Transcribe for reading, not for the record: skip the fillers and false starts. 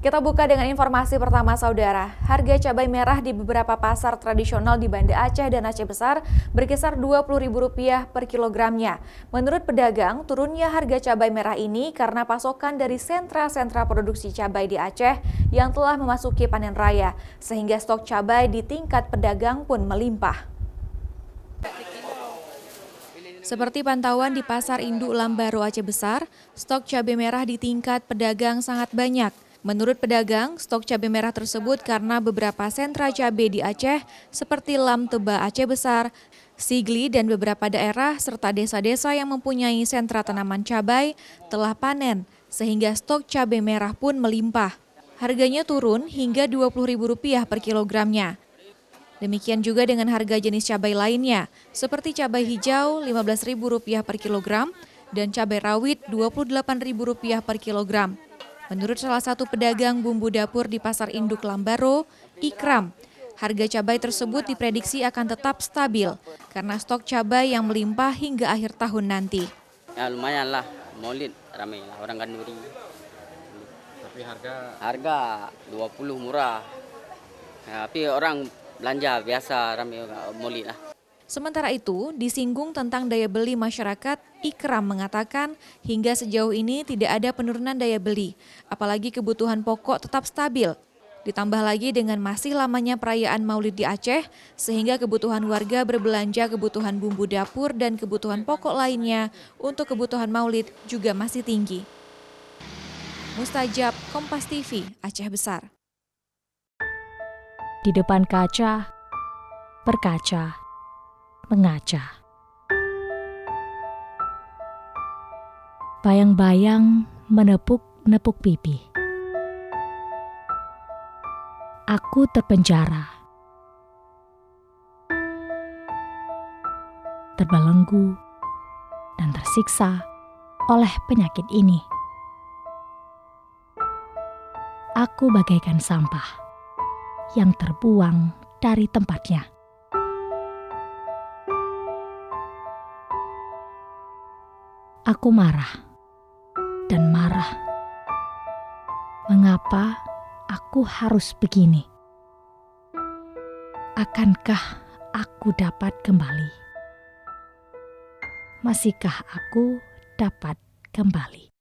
Kita buka dengan informasi pertama, saudara. Harga cabai merah di beberapa pasar tradisional di Banda Aceh dan Aceh Besar berkisar Rp20.000 per kilogramnya. Menurut pedagang, turunnya harga cabai merah ini karena pasokan dari sentra-sentra produksi cabai di Aceh yang telah memasuki panen raya, sehingga stok cabai di tingkat pedagang pun melimpah. Seperti pantauan di Pasar Induk Lambaro Aceh Besar, stok cabai merah di tingkat pedagang sangat banyak. Menurut pedagang, stok cabai merah tersebut karena beberapa sentra cabai di Aceh seperti Lam Teba Aceh Besar, Sigli dan beberapa daerah serta desa-desa yang mempunyai sentra tanaman cabai telah panen sehingga stok cabai merah pun melimpah. Harganya turun hingga Rp20.000 per kilogramnya. Demikian juga dengan harga jenis cabai lainnya, seperti cabai hijau Rp15.000 per kilogram dan cabai rawit Rp28.000 per kilogram. Menurut salah satu pedagang bumbu dapur di Pasar Induk Lambaro, Ikram, harga cabai tersebut diprediksi akan tetap stabil karena stok cabai yang melimpah hingga akhir tahun nanti. Ya lumayan lah, Maulid ramai lah orang Kanuri. Tapi harga 20 murah. Ya, tapi orang belanja biasa ramai Maulid lah. Sementara itu, disinggung tentang daya beli masyarakat, Ikram mengatakan hingga sejauh ini tidak ada penurunan daya beli, apalagi kebutuhan pokok tetap stabil. Ditambah lagi dengan masih lamanya perayaan Maulid di Aceh, sehingga kebutuhan warga berbelanja kebutuhan bumbu dapur dan kebutuhan pokok lainnya untuk kebutuhan Maulid juga masih tinggi. Mustajab, Kompas TV, Aceh Besar. Di depan kaca, berkaca, mengaca. Bayang-bayang menepuk-nepuk pipi. Aku terpenjara, terbelenggu, dan tersiksa oleh penyakit ini. Aku bagaikan sampah yang terbuang dari tempatnya. Aku marah dan marah. Mengapa aku harus begini? Akankah aku dapat kembali? Masihkah aku dapat kembali?